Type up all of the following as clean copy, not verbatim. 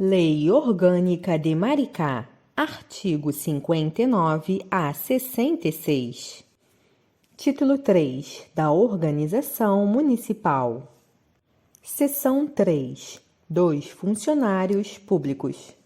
Lei Orgânica de Maricá, artigo 59 a 66. Título 3 da Organização Municipal. Seção 3. Dos funcionários públicos.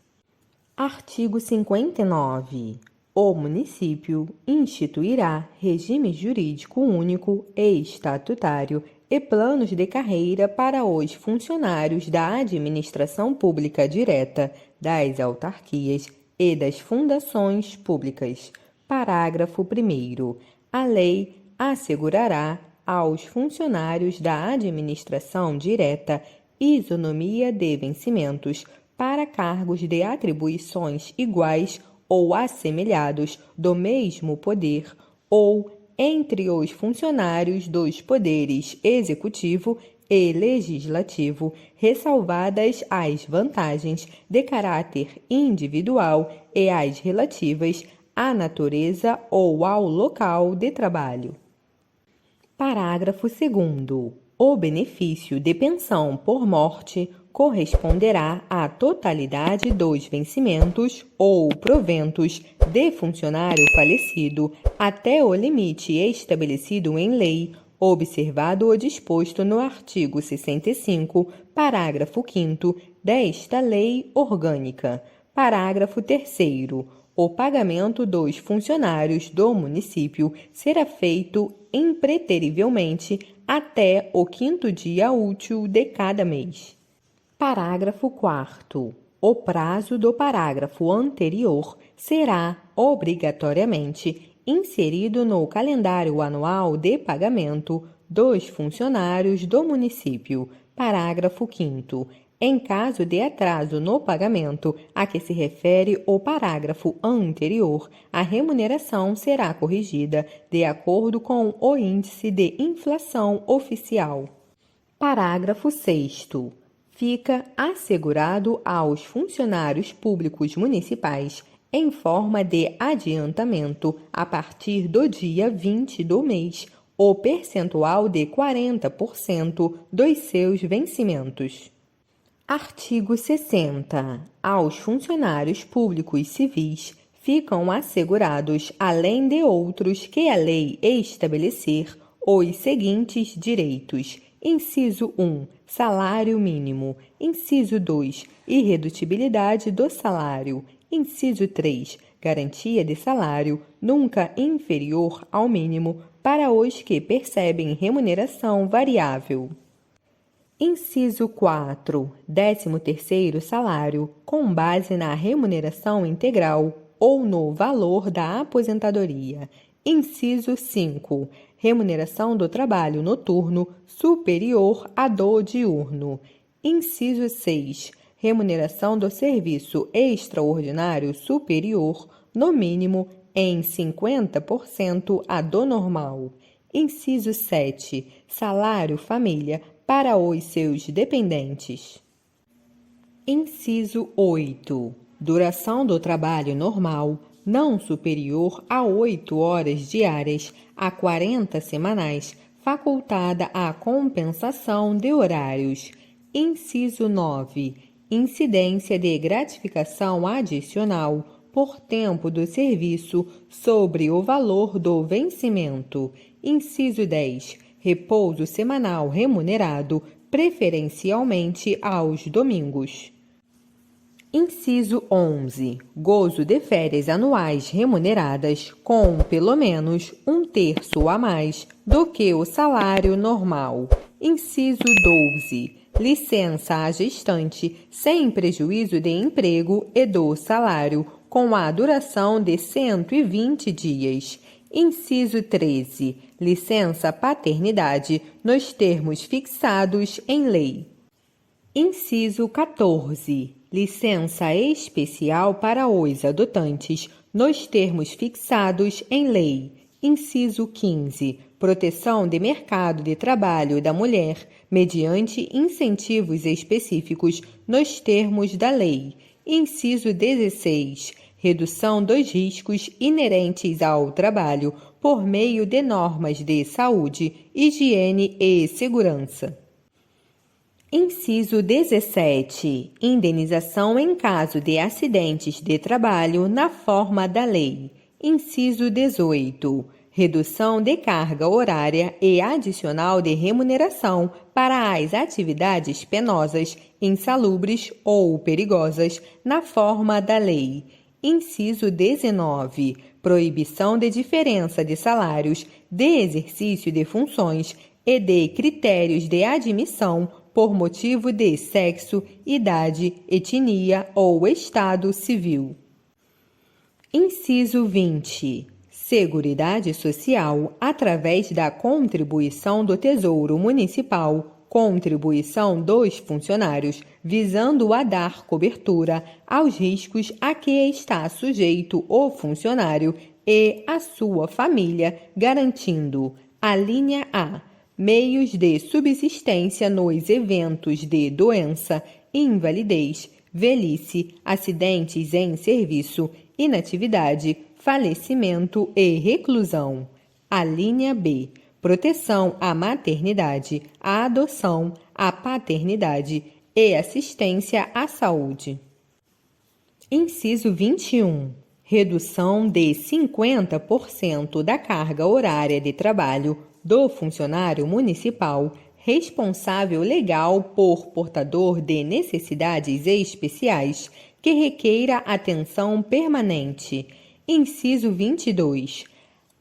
Artigo 59. O município instituirá regime jurídico único e estatutário e planos de carreira para os funcionários da administração pública direta, das autarquias e das fundações públicas. Parágrafo 1º. A lei assegurará aos funcionários da administração direta isonomia de vencimentos para cargos de atribuições iguais ou assemelhados do mesmo poder ou entre os funcionários dos poderes executivo e legislativo, ressalvadas as vantagens de caráter individual e as relativas à natureza ou ao local de trabalho. Parágrafo 2º. O benefício de pensão por morte corresponderá à totalidade dos vencimentos ou proventos de funcionário falecido até o limite estabelecido em lei, observado o disposto no artigo 65, parágrafo 5º desta Lei Orgânica. Parágrafo 3º. O pagamento dos funcionários do município será feito impreterivelmente até o 5º dia útil de cada mês. Parágrafo 4º. O prazo do parágrafo anterior será obrigatoriamente inserido no calendário anual de pagamento dos funcionários do município. Parágrafo 5º. Em caso de atraso no pagamento a que se refere o parágrafo anterior, a remuneração será corrigida de acordo com o índice de inflação oficial. Parágrafo 6º. Fica assegurado aos funcionários públicos municipais, em forma de adiantamento, a partir do dia 20 do mês, o percentual de 40% dos seus vencimentos. Artigo 60. Aos funcionários públicos civis ficam assegurados, além de outros que a lei estabelecer, os seguintes direitos. Inciso 1. Salário mínimo. Inciso 2. Irredutibilidade do salário. Inciso 3. Garantia de salário nunca inferior ao mínimo para os que percebem remuneração variável. Inciso 4. 13º salário, com base na remuneração integral ou no valor da aposentadoria. Inciso 5. Remuneração do trabalho noturno superior à do diurno. Inciso 6. Remuneração do serviço extraordinário superior, no mínimo, em 50% à do normal. Inciso 7. Salário família para os seus dependentes. Inciso 8. Duração do trabalho normal não superior a 8 horas diárias a 40 semanais, facultada a compensação de horários. Inciso 9. Incidência de gratificação adicional por tempo do serviço sobre o valor do vencimento. Inciso 10. Repouso semanal remunerado, preferencialmente aos domingos. Inciso 11. Gozo de férias anuais remuneradas com, pelo menos, 1/3 a mais do que o salário normal. Inciso 12. Licença à gestante sem prejuízo de emprego e do salário, com a duração de 120 dias. Inciso 13. Licença paternidade nos termos fixados em lei. Inciso 14. Licença especial para os adotantes nos termos fixados em lei. Inciso 15. Proteção de mercado de trabalho da mulher mediante incentivos específicos nos termos da lei. Inciso 16. Redução dos riscos inerentes ao trabalho por meio de normas de saúde, higiene e segurança. Inciso 17. Indenização em caso de acidentes de trabalho na forma da lei. Inciso 18. Redução de carga horária e adicional de remuneração para as atividades penosas, insalubres ou perigosas na forma da lei. Inciso 19. Proibição de diferença de salários, de exercício de funções e de critérios de admissão por motivo de sexo, idade, etnia ou estado civil. Inciso 20. Seguridade Social através da contribuição do Tesouro Municipal, contribuição dos funcionários, visando a dar cobertura aos riscos a que está sujeito o funcionário e a sua família, garantindo: a linha A, meios de subsistência nos eventos de doença, invalidez, velhice, acidentes em serviço, inatividade, falecimento e reclusão. A linha B, proteção à maternidade, à adoção, à paternidade e assistência à saúde. Inciso 21. Redução de 50% da carga horária de trabalho do funcionário municipal responsável legal por portador de necessidades especiais que requeira atenção permanente. Inciso 22.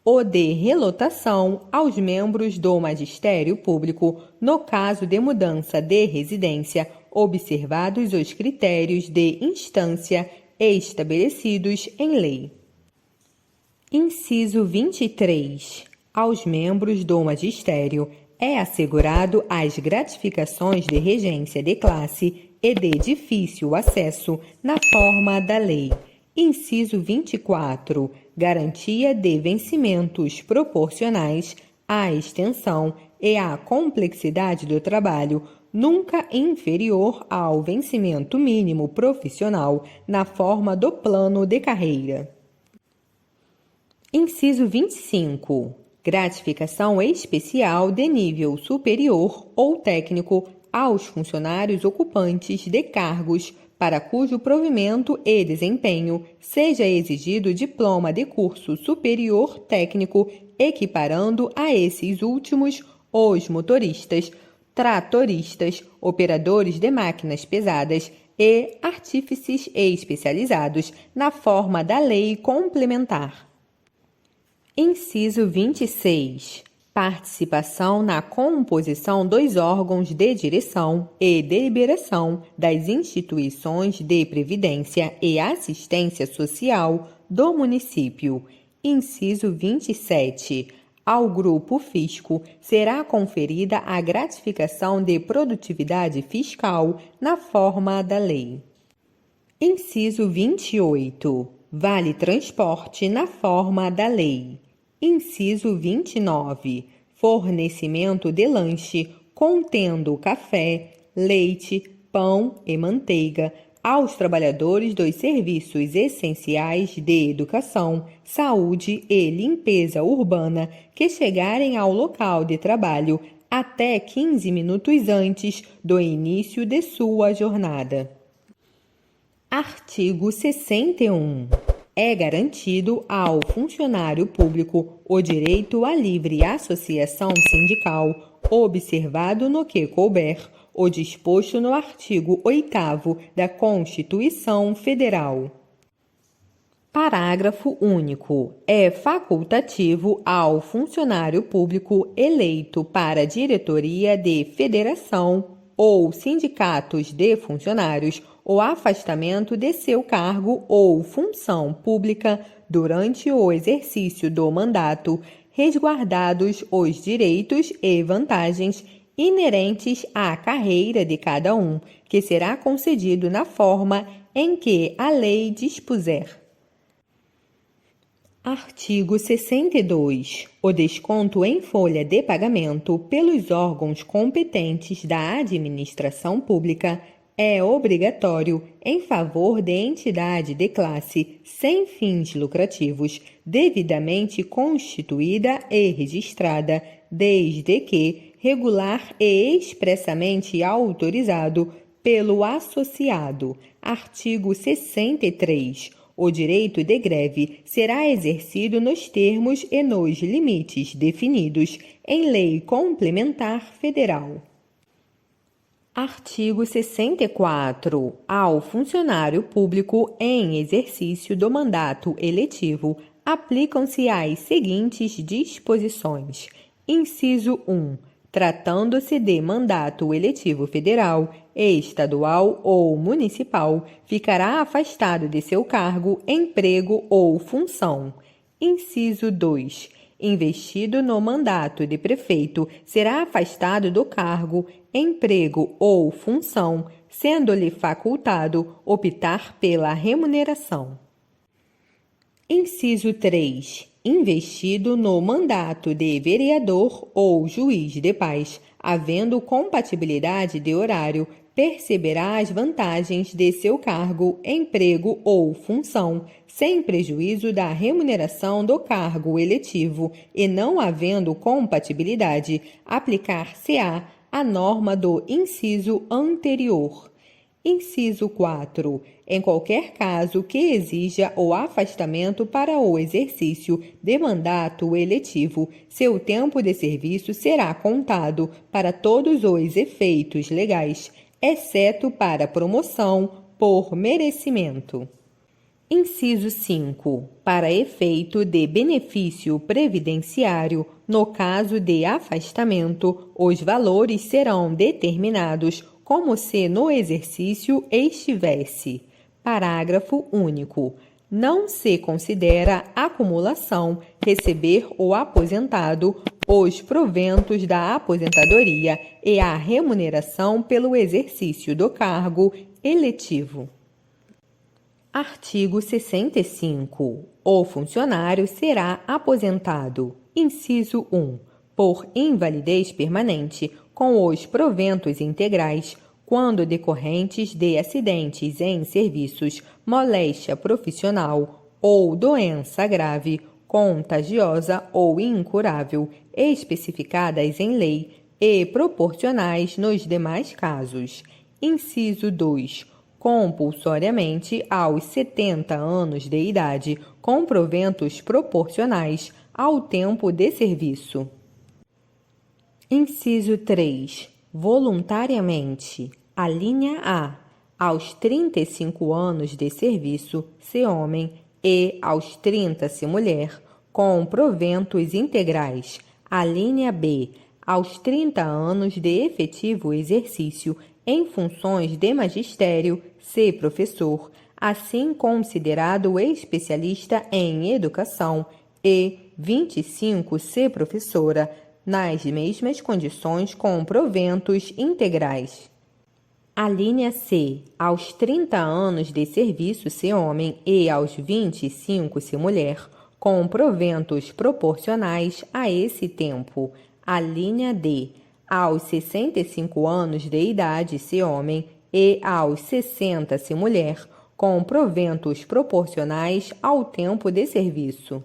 O de relotação aos membros do Magistério Público no caso de mudança de residência, observados os critérios de instância estabelecidos em lei. Inciso 23. Aos membros do magistério é assegurado as gratificações de regência de classe e de difícil acesso na forma da lei. Inciso 24. Garantia de vencimentos proporcionais à extensão e à complexidade do trabalho, nunca inferior ao vencimento mínimo profissional na forma do plano de carreira. Inciso 25. Gratificação especial de nível superior ou técnico aos funcionários ocupantes de cargos para cujo provimento e desempenho seja exigido diploma de curso superior técnico, equiparando a esses últimos os motoristas, tratoristas, operadores de máquinas pesadas e artífices especializados na forma da lei complementar. Inciso 26. Participação na composição dos órgãos de direção e deliberação das instituições de previdência e assistência social do município. Inciso 27. Ao Grupo Fisco será conferida a gratificação de produtividade fiscal na forma da lei. Inciso 28. Vale transporte na forma da lei. Inciso 29. Fornecimento de lanche contendo café, leite, pão e manteiga aos trabalhadores dos serviços essenciais de educação, saúde e limpeza urbana que chegarem ao local de trabalho até 15 minutos antes do início de sua jornada. Artigo 61. É garantido ao funcionário público o direito à livre associação sindical, observado no que couber o disposto no artigo 8º da Constituição Federal. Parágrafo único. É facultativo ao funcionário público eleito para a diretoria de federação ou sindicatos de funcionários o afastamento de seu cargo ou função pública durante o exercício do mandato, resguardados os direitos e vantagens inerentes à carreira de cada um, que será concedido na forma em que a lei dispuser. Artigo 62. O desconto em folha de pagamento pelos órgãos competentes da administração pública é obrigatório em favor de entidade de classe sem fins lucrativos, devidamente constituída e registrada, desde que regular e expressamente autorizado pelo associado. Artigo 63. O direito de greve será exercido nos termos e nos limites definidos em lei complementar federal. Artigo 64. Ao funcionário público em exercício do mandato eletivo, aplicam-se as seguintes disposições. Inciso 1. Tratando-se de mandato eletivo federal, estadual ou municipal, ficará afastado de seu cargo, emprego ou função. Inciso 2. Investido no mandato de prefeito, será afastado do cargo, emprego ou função, sendo-lhe facultado optar pela remuneração. Inciso 3. Investido no mandato de vereador ou juiz de paz, havendo compatibilidade de horário, perceberá as vantagens de seu cargo, emprego ou função, sem prejuízo da remuneração do cargo eletivo e não havendo compatibilidade, aplicar-se-á a norma do inciso anterior. Inciso 4. Em qualquer caso que exija o afastamento para o exercício de mandato eletivo, seu tempo de serviço será contado para todos os efeitos legais, exceto para promoção por merecimento. Inciso 5. Para efeito de benefício previdenciário, no caso de afastamento, os valores serão determinados como se no exercício estivesse. Parágrafo único. Não se considera acumulação receber o aposentado os proventos da aposentadoria e a remuneração pelo exercício do cargo eletivo. Artigo 65. O funcionário será aposentado. Inciso 1. Por invalidez permanente, com os proventos integrais, quando decorrentes de acidentes em serviços, moléstia profissional ou doença grave, contagiosa ou incurável, especificadas em lei e proporcionais nos demais casos. Inciso 2. Compulsoriamente aos 70 anos de idade, com proventos proporcionais ao tempo de serviço. Inciso 3. Voluntariamente. Alínea A. Aos 35 anos de serviço, se homem, e aos 30, se mulher, com proventos integrais. Alínea B. Aos 30 anos de efetivo exercício em funções de magistério, se professor, assim considerado especialista em educação, e 25, se professora, nas mesmas condições com proventos integrais. Alínea C. Aos 30 anos de serviço, se homem, e aos 25, se mulher, com proventos proporcionais a esse tempo. Alínea D. Aos 65 anos de idade, se homem, e aos 60, se mulher, com proventos proporcionais ao tempo de serviço.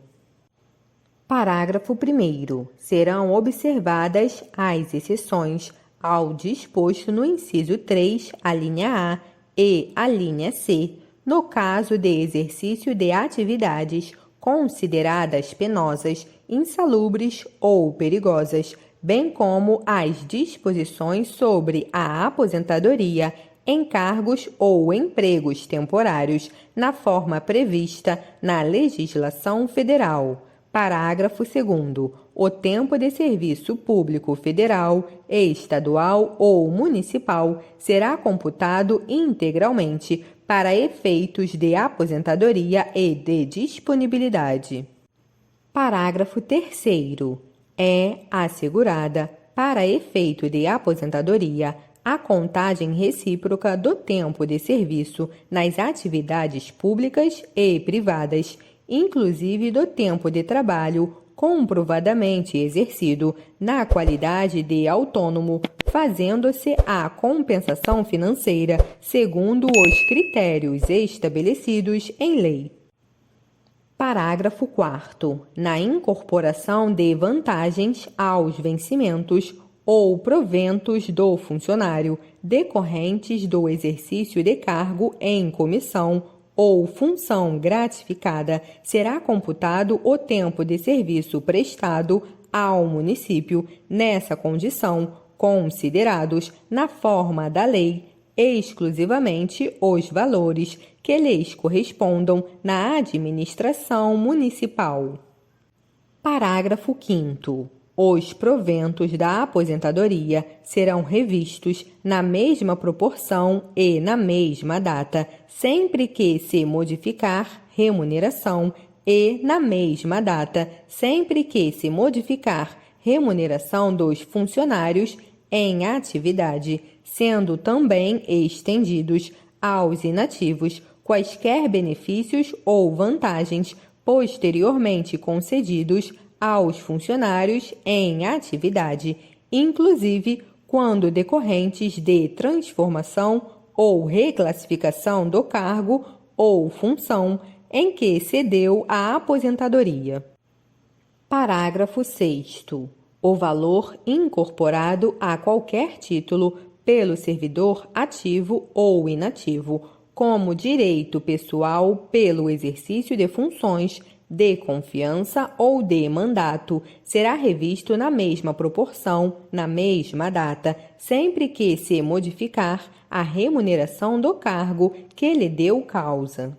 Parágrafo 1º. Serão observadas as exceções ao disposto no inciso 3, alínea A e alínea C, no caso de exercício de atividades consideradas penosas, insalubres ou perigosas, bem como as disposições sobre a aposentadoria, encargos ou empregos temporários, na forma prevista na legislação federal. Parágrafo 2º. O tempo de serviço público federal, estadual ou municipal será computado integralmente para efeitos de aposentadoria e de disponibilidade. Parágrafo 3º. É assegurada, para efeito de aposentadoria, a contagem recíproca do tempo de serviço nas atividades públicas e privadas, inclusive do tempo de trabalho comprovadamente exercido na qualidade de autônomo, fazendo-se a compensação financeira segundo os critérios estabelecidos em lei. Parágrafo 4º. Na incorporação de vantagens aos vencimentos, ou proventos do funcionário decorrentes do exercício de cargo em comissão ou função gratificada, será computado o tempo de serviço prestado ao município nessa condição, considerados, na forma da lei, exclusivamente os valores que lhes correspondam na administração municipal. Parágrafo 5º. Os proventos da aposentadoria serão revistos na mesma proporção e na mesma data, sempre que se modificar remuneração, e na mesma data, sempre que se modificar remuneração dos funcionários em atividade, sendo também estendidos aos inativos quaisquer benefícios ou vantagens posteriormente concedidos aos funcionários em atividade, inclusive quando decorrentes de transformação ou reclassificação do cargo ou função em que cedeu a aposentadoria. Parágrafo 6º. O valor incorporado a qualquer título pelo servidor ativo ou inativo, como direito pessoal pelo exercício de funções de confiança ou de mandato, será revisto na mesma proporção, na mesma data, sempre que se modificar a remuneração do cargo que lhe deu causa.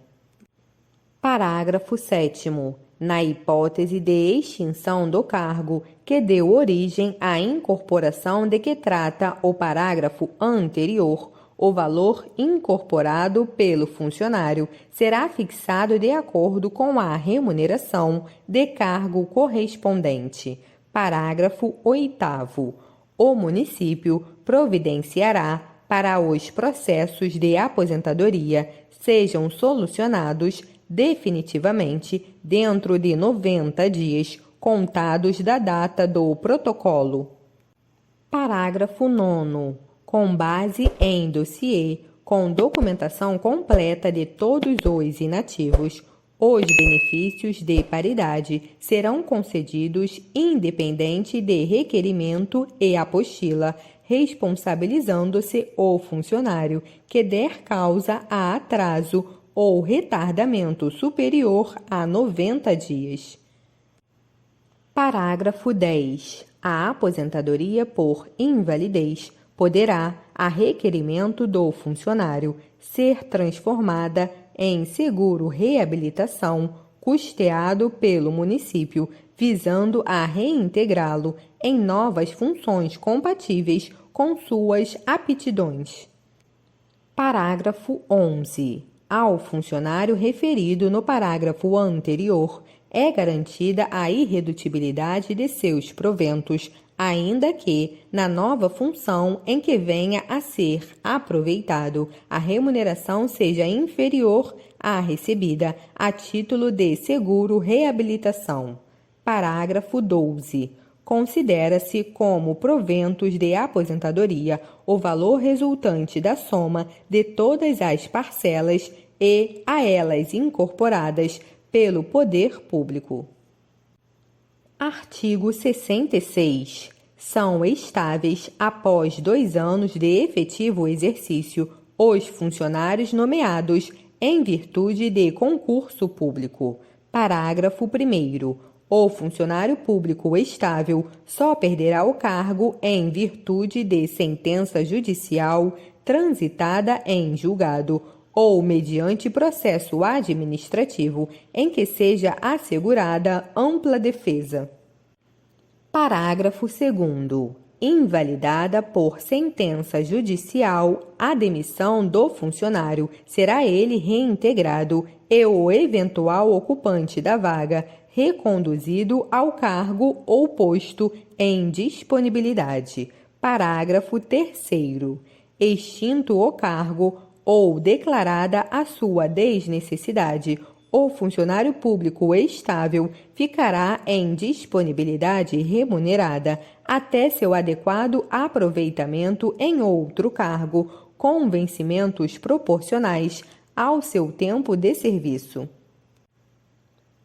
Parágrafo 7º. Na hipótese de extinção do cargo que deu origem à incorporação de que trata o parágrafo anterior, o valor incorporado pelo funcionário será fixado de acordo com a remuneração de cargo correspondente. Parágrafo 8º. O município providenciará para os processos de aposentadoria sejam solucionados definitivamente dentro de 90 dias, contados da data do protocolo. Parágrafo 9º. Com base em dossiê, com documentação completa de todos os inativos, os benefícios de paridade serão concedidos independente de requerimento e apostila, responsabilizando-se o funcionário que der causa a atraso ou retardamento superior a 90 dias. Parágrafo 10. A aposentadoria por invalidez poderá, a requerimento do funcionário, ser transformada em seguro-reabilitação custeado pelo município, visando a reintegrá-lo em novas funções compatíveis com suas aptidões. Parágrafo 11. Ao funcionário referido no parágrafo anterior, é garantida a irredutibilidade de seus proventos, ainda que, na nova função em que venha a ser aproveitado, a remuneração seja inferior à recebida a título de seguro-reabilitação. Parágrafo 12. Considera-se como proventos de aposentadoria o valor resultante da soma de todas as parcelas e a elas incorporadas pelo poder público. Artigo 66. São estáveis, após 2 anos de efetivo exercício, os funcionários nomeados em virtude de concurso público. Parágrafo 1º. O funcionário público estável só perderá o cargo em virtude de sentença judicial transitada em julgado ou mediante processo administrativo em que seja assegurada ampla defesa. Parágrafo 2º. Invalidada por sentença judicial a demissão do funcionário, será ele reintegrado e o eventual ocupante da vaga reconduzido ao cargo ou posto em disponibilidade. Parágrafo 3º. Extinto o cargo ou declarada a sua desnecessidade, o funcionário público estável ficará em disponibilidade remunerada até seu adequado aproveitamento em outro cargo, com vencimentos proporcionais ao seu tempo de serviço.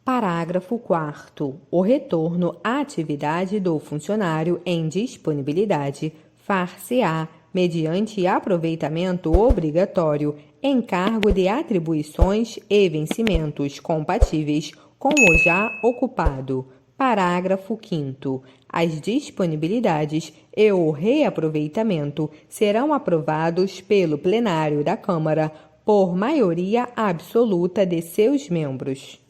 Parágrafo 4º. O retorno à atividade do funcionário em disponibilidade far-se-á mediante aproveitamento obrigatório, encargo de atribuições e vencimentos compatíveis com o já ocupado. Parágrafo 5º. As disponibilidades e o reaproveitamento serão aprovados pelo plenário da Câmara por maioria absoluta de seus membros.